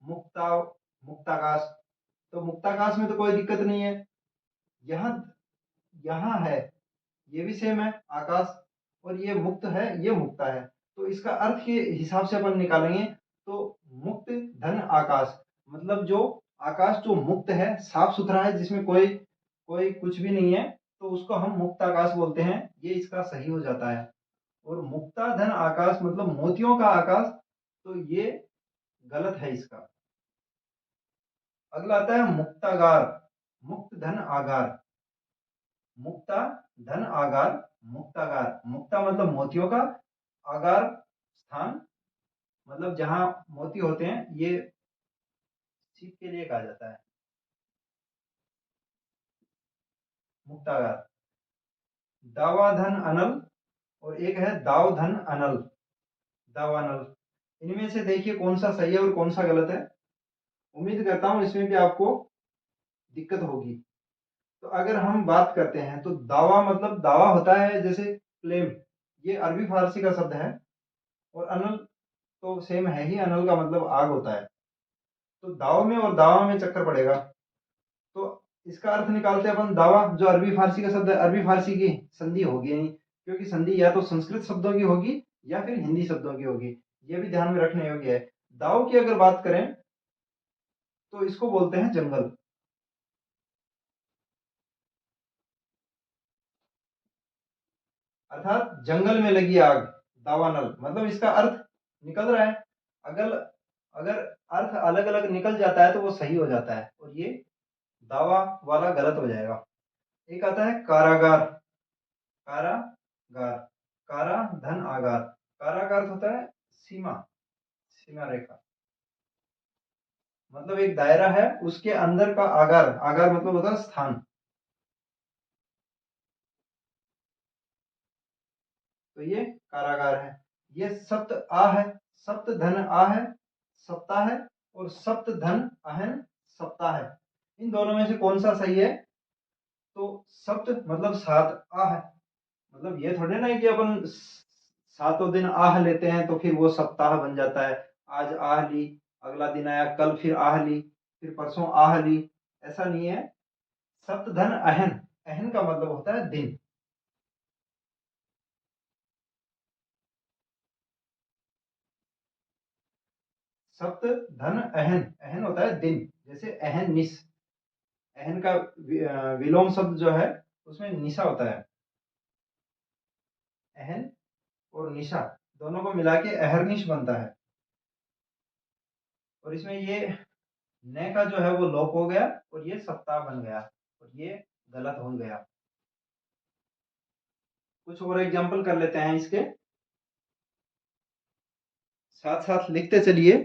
मुक्ता मुक्ताकाश। तो मुक्ताकाश में तो कोई दिक्कत नहीं है, यहाँ यहाँ है, ये भी सेम है आकाश, और ये मुक्त है, ये मुक्ता है, तो इसका अर्थ के हिसाब से अपन निकालेंगे तो मुक्त धन आकाश, मतलब जो आकाश जो मुक्त है, साफ सुथरा है, जिसमें कोई कोई कुछ भी नहीं है, तो उसको हम मुक्त आकाश बोलते हैं। ये इसका सही हो जाता है। और मुक्ता धन आकाश मतलब मोतियों का आकाश, तो ये गलत है इसका। अगला आता है मुक्तागार, मुक्त धन आगार। मुक्ता धन आगार, मुक्तागार। मुक्ता मतलब मोतियों का, आगार स्थान मतलब जहां मोती होते हैं, ये सीप के लिए कहा जाता है मुक्तागार। दावाधन अनल और एक है दावधन अनल, दावानल। इनमें से देखिए कौन सा सही है और कौन सा गलत है। उम्मीद करता हूं इसमें भी आपको दिक्कत होगी। तो अगर हम बात करते हैं तो दावा मतलब दावा होता है जैसे क्लेम, ये अरबी फारसी का शब्द है। और अनल तो सेम है ही, अनल का मतलब आग होता है। तो दाव में और दावा में चक्कर पड़ेगा। तो इसका अर्थ निकालते हैं अपन, दावा जो अरबी फारसी का शब्द है, अरबी फारसी की संधि होगी नहीं, क्योंकि संधि या तो संस्कृत शब्दों की होगी या फिर हिंदी शब्दों की होगी। ये भी ध्यान में रखने योग्य है। दाव की अगर बात करें तो इसको बोलते हैं जंगल। अर्थात जंगल में लगी आग, दावानल मतलब इसका अर्थ निकल रहा है। अगर अगर अर्थ अलग अलग निकल जाता है तो वो सही हो जाता है, और ये दावा वाला गलत हो जाएगा। एक आता है कारागार, कारागार, कारा धन आगार। कारागार होता है सीमा, सीमा रेखा, मतलब एक दायरा है उसके अंदर का आगार, आगार मतलब होता है स्थान। तो ये कारागार है। ये सप्त आ है, सप्त धन आ है, सप्ताह है। और सप्त धन अहन सप्ताह है। इन दोनों में से कौन सा सही है? तो सप्त मतलब सात, आह मतलब ये थोड़े ना है कि अपन सातों दिन आह लेते हैं तो फिर वो सप्ताह बन जाता है। आज आह ली, अगला दिन आया, कल फिर आह ली, फिर परसों आह ली, ऐसा नहीं है। सप्त धन अहन, अहन का मतलब होता है दिन। सप्त धन अहन, अहन होता है दिन, जैसे अहन निश, अहन का विलोम शब्द जो है उसमें निशा होता है। अहन और निशा दोनों को मिला के अहरनिश बनता है। और इसमें ये न का जो है वो लोप हो गया और ये सप्ताह बन गया, और ये गलत हो गया। कुछ और एग्जांपल कर लेते हैं इसके, साथ साथ लिखते चलिए।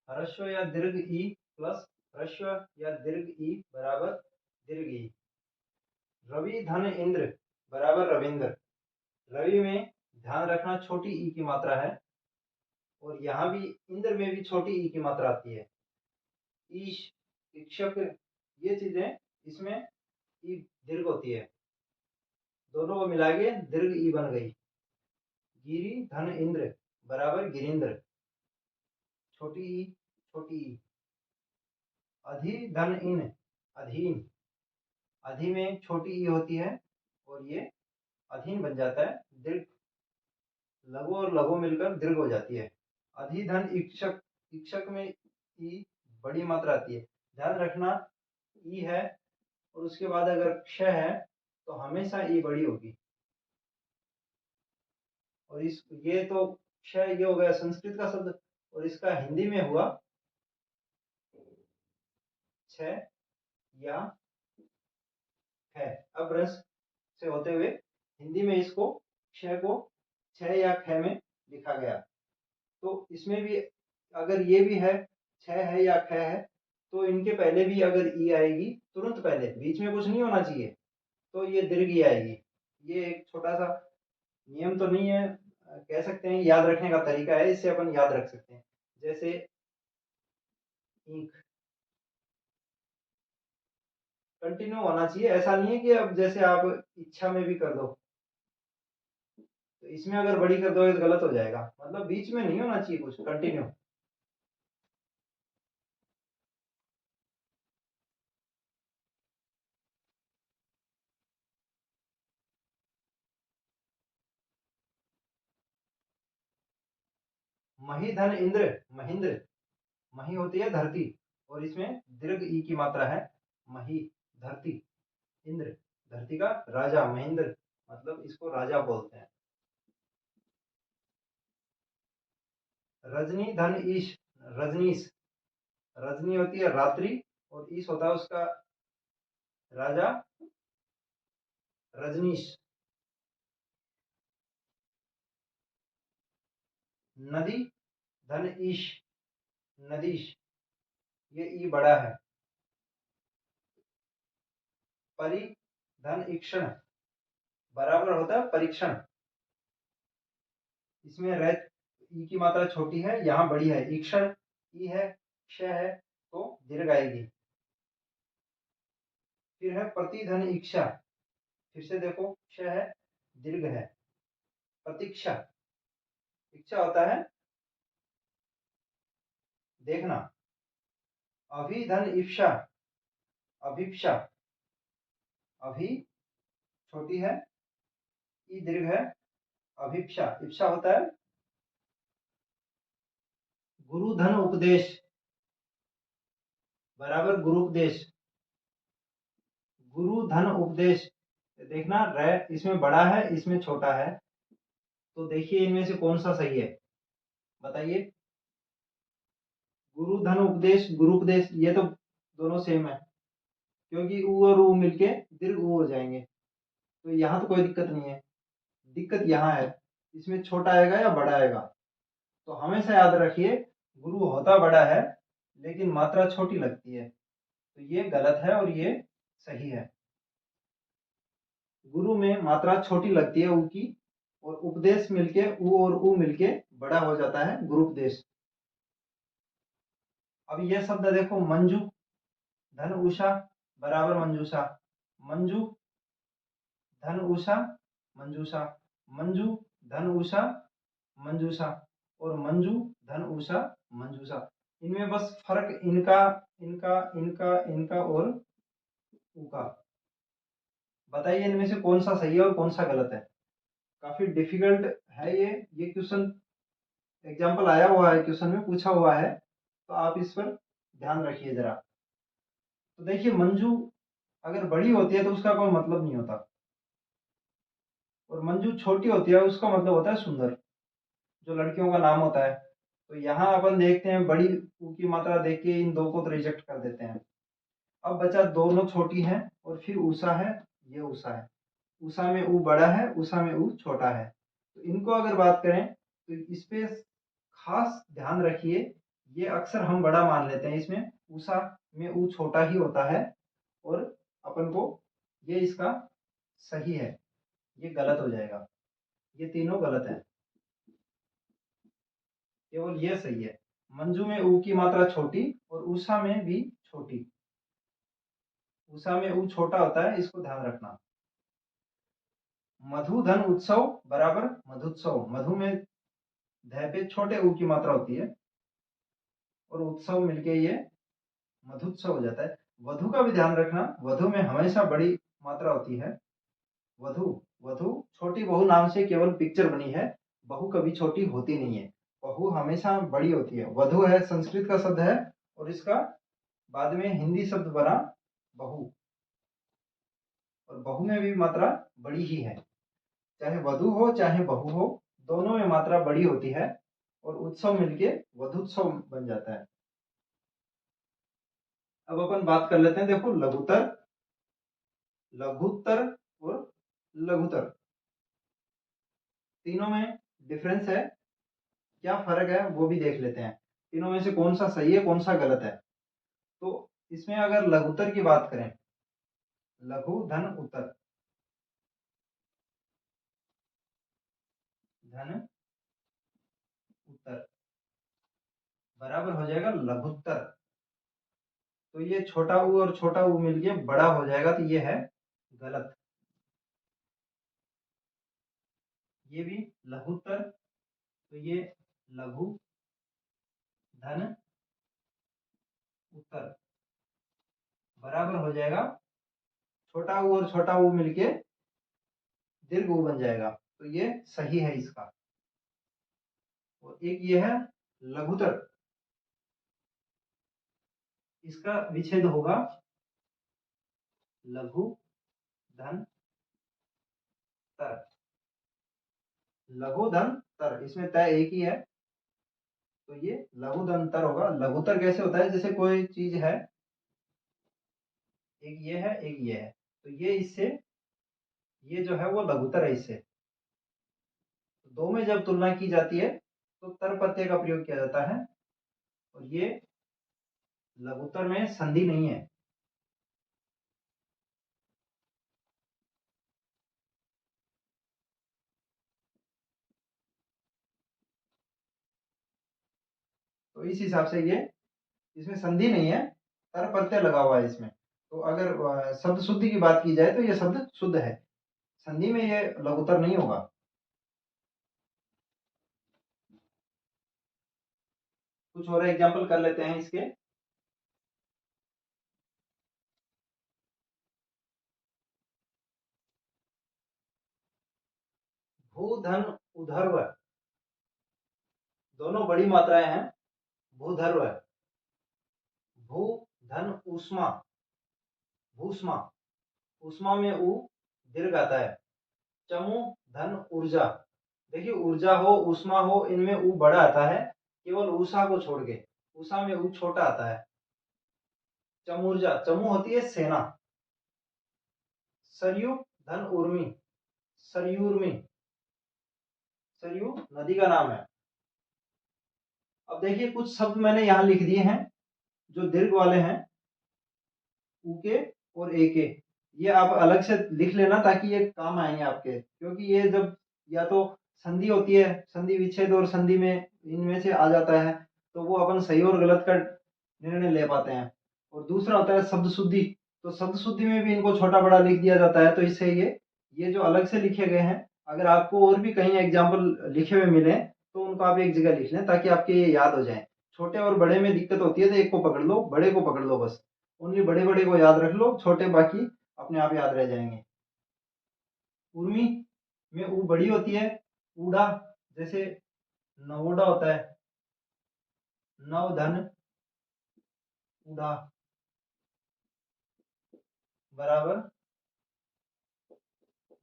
ह्रस्व या दीर्घ ई प्लस ह्रस्व या दीर्घ ई बराबर दीर्घ ई। रवि धन इंद्र बराबर रविंद्र। रवि में ध्यान रखना छोटी ई की मात्रा है, और यहाँ भी इंद्र में भी छोटी ई की मात्रा आती है। ईश, शिक्षक, ये चीजें इसमें ई दीर्घ होती है, दोनों को मिला के दीर्घ ई बन गई। गिरी धन इंद्र बराबर गिरिंद्र, छोटी ई, छोटी ई। अधि धन इन, अधीन, अधि में छोटी ई होती है और ये अधीन बन जाता है। दीर्घ, लघु और लघु मिलकर दीर्घ हो जाती है। अधि धन इक्षक, इक्षक में ई बड़ी मात्रा आती है। ध्यान रखना, ई है और उसके बाद अगर क्ष है तो हमेशा ई बड़ी होगी। और इस ये तो क्ष, ये हो गया संस्कृत का शब्द, और इसका हिंदी में हुआ छ या है। अब रस से होते हुए हिंदी में इसको क्ष को छ या ख में लिखा गया। तो इसमें भी अगर ये भी है, छ है या ख है, तो इनके पहले भी अगर ई आएगी, तुरंत पहले, बीच में कुछ नहीं होना चाहिए, तो ये दीर्घ ई आएगी। ये एक छोटा सा नियम तो नहीं है, कह सकते हैं याद रखने का तरीका है, इससे अपन याद रख सकते हैं। जैसे ईंख, कंटिन्यू होना चाहिए, ऐसा नहीं है कि अब जैसे आप इच्छा में भी कर दो, तो इसमें अगर बड़ी कर दोगे तो गलत हो जाएगा। मतलब बीच में नहीं होना चाहिए कुछ, कंटिन्यू। मही धन इंद्र, महेंद्र, मही होती है धरती और इसमें दीर्घ ई की मात्रा है। मही धरती, इंद्र धरती का राजा, महेंद्र मतलब इसको राजा बोलते हैं। रजनी धन ईश, रजनीश, रजनी होती है रात्रि और ईश होता है उसका राजा रजनीश। नदी धन ईश, नदीश, ये ई बड़ा है। परि धन ईक्षण, बराबर होता है परीक्षण, इसमें रैत ई की मात्रा छोटी है, यहाँ बड़ी है। ईक्षण ई है, क्ष है तो दीर्घ आएगी। फिर है प्रतिधन इच्छा, फिर से देखो क्ष है दीर्घ है। प्रतीक्षा, इच्छा होता है देखना। अभिधन इप्सा, अभिप्सा, अभी छोटी है, ई दीर्घ है, अभिप्सा, इप्सा होता है। गुरु धन उपदेश, बराबर गुरुपदेश, गुरु धन उपदेश। देखना रे इसमें बड़ा है, इसमें छोटा है, तो देखिए इनमें से कौन सा सही है, बताइए। गुरु धन उपदेश, गुरुपदेश, ये तो दोनों सेम है, क्योंकि ऊ और ऊ मिलके दीर्घ ऊ हो जाएंगे, तो यहाँ तो कोई दिक्कत नहीं है। दिक्कत यहाँ है, इसमें छोटा आएगा या बड़ा आएगा। तो हमेशा याद रखिए गुरु होता बड़ा है लेकिन मात्रा छोटी लगती है, तो ये गलत है और ये सही है। गुरु में मात्रा छोटी लगती है ऊ की, और उपदेश मिलके ऊ और ऊ मिलके बड़ा हो जाता है गुरुपदेश। अब ये शब्द देखो, मंजू धन उषा बराबर मंजूषा, मंजू धन उषा मंजूषा, मंजू धन उषा मंजूषा, और मंजू धन उषा मंजूषा। इनमें बस फर्क इनका इनका इनका इनका और ऊ का। बताइए इनमें से कौन सा सही है और कौन सा गलत है। काफी डिफिकल्ट है ये क्वेश्चन, एग्जाम्पल आया हुआ है, क्वेश्चन में पूछा हुआ है, तो आप इस पर ध्यान रखिए जरा। तो देखिए मंजू अगर बड़ी होती है तो उसका कोई मतलब नहीं होता, और मंजू छोटी होती है उसका मतलब होता है सुंदर, जो लड़कियों का नाम होता है। तो यहाँ अपन देखते हैं बड़ी ऊ की मात्रा देख के इन दो को तो रिजेक्ट कर देते हैं। अब बचा दोनों छोटी है और फिर उषा है, ये उषा है। उषा में ऊ बड़ा है, उषा में ऊ छोटा है। तो इनको अगर बात करें तो इस पे खास ध्यान रखिए, ये अक्सर हम बड़ा मान लेते हैं, इसमें उषा में ऊ छोटा ही होता है, और अपन को ये इसका सही है, ये गलत हो जाएगा। ये तीनों गलत है, केवल ये सही है। मंजू में ऊ की मात्रा छोटी और उषा में भी छोटी, उषा में ऊ छोटा होता है, इसको ध्यान रखना। मधुधन उत्सव बराबर मधुत्सव, मधु में ध पे छोटे ऊ की मात्रा होती है और उत्सव मिलके ये मधुत्सव हो जाता है। वधु का भी ध्यान रखना, वधु में हमेशा बड़ी मात्रा होती है। वधु, वधु छोटी बहू नाम से केवल पिक्चर बनी है, बहू कभी छोटी होती नहीं है, बहू हमेशा बड़ी होती है। वधु है संस्कृत का शब्द है और इसका बाद में हिंदी शब्द बना बहू, और बहू में भी मात्रा बड़ी ही है, चाहे वधु हो चाहे बहू हो, दोनों में मात्रा बड़ी होती है, और उत्सव मिलके वधुत्सव बन जाता है। अब अपन बात कर लेते हैं, देखो लघुतर, लघुत्तर और लघुतर, तीनों में डिफरेंस है, क्या फर्क है वो भी देख लेते हैं। तीनों में से कौन सा सही है कौन सा गलत है। तो इसमें अगर लघुत्तर की बात करें, लघु धन उत्तर, धन उत्तर बराबर हो जाएगा लघुत्तर। तो ये छोटा ऊ और छोटा ऊ मिलके बड़ा हो जाएगा, तो ये है गलत। ये भी लघुत्तर, तो ये लघु धन उत्तर बराबर हो जाएगा छोटा ऊ और छोटा ऊ मिलके दीर्घ ऊ बन जाएगा, तो ये सही है इसका। और एक ये है लघुतर, इसका विच्छेद होगा लघु धन तर। लघु धन तर, इसमें तय एक ही है, तो ये लघु धन तर होगा। लघुतर कैसे होता है, जैसे कोई चीज है, एक ये है एक ये है, तो ये इससे, ये जो है वो लघुतर है इससे। तो दो में जब तुलना की जाती है तो तर प्रत्यय का प्रयोग किया जाता है, और ये लघुतर में संधि नहीं है। तो इस हिसाब से ये, इसमें संधि नहीं है, तर प्रत्यय लगा हुआ है इसमें। तो अगर शब्द शुद्धि की बात की जाए तो ये शब्द शुद्ध है, संधि में ये लघुतर नहीं होगा। कुछ और एग्जाम्पल कर लेते हैं इसके। भू धन उधर्व, दोनों बड़ी मात्राएं हैं। भूधर्व, भू धन ऊष्मा, भूष्मा, ऊष्मा में ऊ दीर्घ आता है। चमु धन ऊर्जा, देखिए ऊर्जा हो ऊष्मा हो इनमें ऊ बड़ा आता है, केवल ऊषा को छोड़ के, ऊषा में ऊ छोटा आता है। चमुर्जा, चमु होती है सेना। सरयू धन उर्मी, सरयूर्मी, सरयू नदी का नाम है। अब देखिए कुछ शब्द मैंने यहाँ लिख दिए हैं जो दीर्घ वाले हैं, ऊ के और ए के, ये आप अलग से लिख लेना ताकि ये काम आएंगे आपके, क्योंकि ये जब या तो संधि होती है, संधि विच्छेद और संधि में इनमें से आ जाता है, तो वो अपन सही और गलत का निर्णय ले पाते हैं। और दूसरा होता है शब्द शुद्धि, तो शब्द शुद्धि में भी इनको छोटा बड़ा लिख दिया जाता है, तो इससे ये जो अलग से लिखे गए हैं, अगर आपको और भी कहीं एग्जाम्पल लिखे हुए मिले तो उनको आप एक जगह लिख लें ताकि आपके ये याद हो जाए। छोटे और बड़े में दिक्कत होती है तो एक को पकड़ लो, बड़े को पकड़ लो, बस ओनली बड़े बड़े को याद रख लो, छोटे बाकी अपने आप याद रह जाएंगे। उर्मी में ऊ बड़ी होती है। ऊड़ा, जैसे नवोड़ा होता है, नव धन ऊड़ा बराबर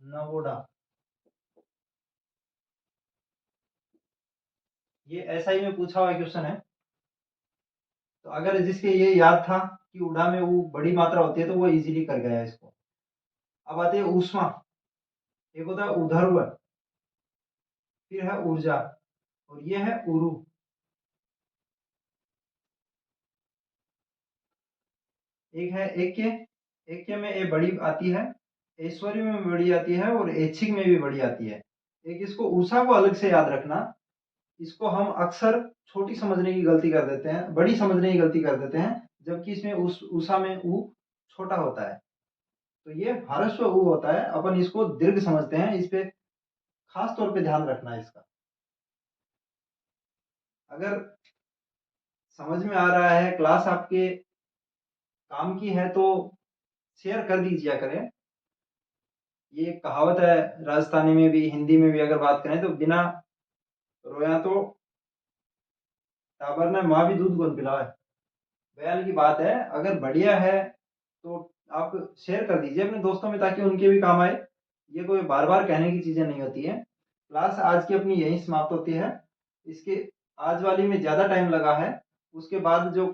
नवोड़ा। ये एसआई में पूछा हुआ क्वेश्चन है, तो अगर जिसके ये याद था कि उड़ा में वो बड़ी मात्रा होती है तो वो इजीली कर गया इसको। अब आते हैं ऊष्मा, एक होता है उधर्व, फिर है ऊर्जा, और ये है उरु। एक है एक के में ए बड़ी आती है, ऐश्वर्य में बड़ी आती है और ऐच्छिक में भी बड़ी आती है। एक इसको ऊषा को अलग से याद रखना, इसको हम अक्सर छोटी समझने की गलती कर देते हैं, बड़ी समझने की गलती कर देते हैं, जबकि इसमें ऊषा में ऊ छोटा होता है। तो ये ह्रस्व ऊ होता है, अपन इसको दीर्घ समझते हैं, इस पे खास तौर पे ध्यान रखना है इसका। अगर समझ में आ रहा है, क्लास आपके काम की है तो शेयर कर दीजिए करें। ये एक कहावत है, राजस्थानी में भी हिंदी में भी अगर बात करें तो बिना रोया तो टाबर ने माँ भी दूध कौन पिलाए, बयान की बात है। अगर बढ़िया है तो आप शेयर कर दीजिए अपने दोस्तों में ताकि उनके भी काम आए। ये कोई बार बार कहने की चीजें नहीं होती है। क्लास आज की अपनी यहीं समाप्त होती है। इसके आज वाली में ज्यादा टाइम लगा है, उसके बाद जो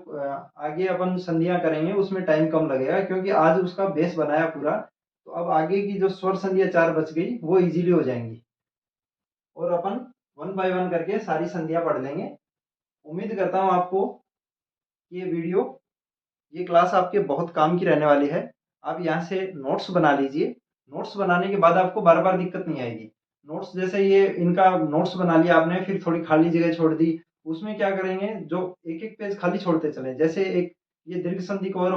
आगे अपन संधियां करेंगे उसमें टाइम कम लगेगा, क्योंकि आज उसका बेस बनाया पूरा। तो अब आगे की जो स्वर संधियां चार बच गई वो इजीली हो जाएंगी, और अपन वन बाय वन करके सारी संधियां पढ़ लेंगे। उम्मीद करता हूँ आपको ये वीडियो, ये क्लास आपके बहुत काम की रहने वाली है। आप यहाँ से नोट्स बना लीजिए, नोट्स बनाने के बाद आपको बार बार दिक्कत नहीं आएगी। नोट्स जैसे ये इनका नोट्स बना लिया आपने, फिर थोड़ी खाली जगह छोड़ दी, उसमें क्या करेंगे, जो एक एक पेज खाली छोड़ते चले, जैसे एक ये दीर्घ संधि कवर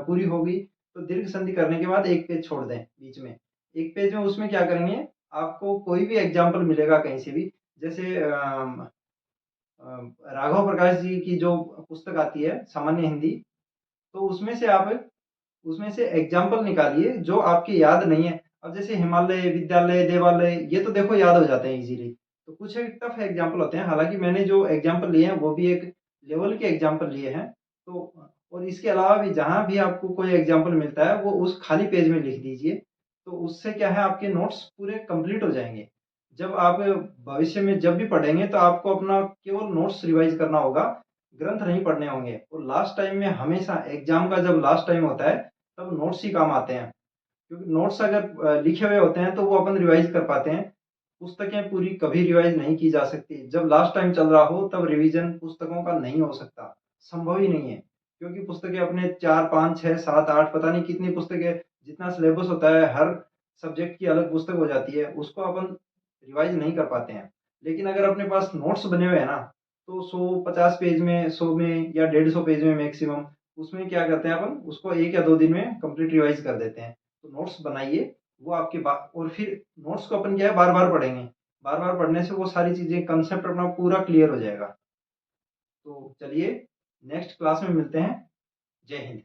पूरी होगी तो दीर्घ संधि करने के बाद एक पेज छोड़ दें बीच में, एक पेज में उसमें क्या करेंगे, आपको कोई भी एग्जाम्पल मिलेगा कहीं से भी, जैसे राघव प्रकाश जी की जो पुस्तक आती है सामान्य हिंदी, तो उसमें से एग्जाम्पल निकालिए जो आपके याद नहीं है। अब जैसे हिमालय, विद्यालय, देवालय, ये तो देखो याद हो जाते हैं इजीली, तो कुछ एक टफ एग्जाम्पल होते हैं, हालाँकि मैंने जो एग्जाम्पल लिए हैं वो भी एक लेवल के एग्जाम्पल लिए हैं। तो और इसके अलावा भी जहाँ भी आपको कोई एग्जाम्पल मिलता है वो उस खाली पेज में लिख दीजिए, तो उससे क्या है आपके नोट्स पूरे कंप्लीट हो जाएँगे। जब आप भविष्य में जब भी पढ़ेंगे तो आपको अपना केवल नोट्स रिवाइज़ करना होगा, ग्रंथ नहीं पढ़ने होंगे। और लास्ट टाइम में हमेशा एग्जाम का जब लास्ट टाइम होता है, तब नोट्स ही काम आते हैं। क्योंकि नोट्स अगर लिखे हुए होते हैं तो वो अपन रिवाइज़ कर पाते हैं। पुस्तकें पूरी कभी रिवाइज़ नहीं की जा सकती। जब लास्ट टाइम चल रहा हो तब रिवीजन पुस्तकों का नहीं हो सकता, संभव ही नहीं है। क्योंकि पुस्तकें अपने 4, 5, 6, 7, 8 पता नहीं कितनी पुस्तकें, जितना सिलेबस होता है हर सब्जेक्ट की अलग पुस्तक हो जाती है, उसको अपन रिवाइज़ नहीं कर पाते हैं। लेकिन अगर अपने पास नोट्स बने हुए हैं ना, तो 100, 50 पेज में, 100 में या 150 पेज में मैक्सिमम, उसमें क्या करते हैं अपन उसको 1 या 2 दिन में कंप्लीट रिवाइज़ कर देते हैं। तो नोट्स बनाइए, वो आपके बा और फिर नोट्स को अपन क्या है बार-बार पढ़ेंगे। बार-बार पढ़ने से वो सारी चीज़ें कांसेप्ट अपना पूरा क्लियर हो जाएगा। तो चलिए नेक्स्ट क्लास में मिलते हैं। जय हिंद।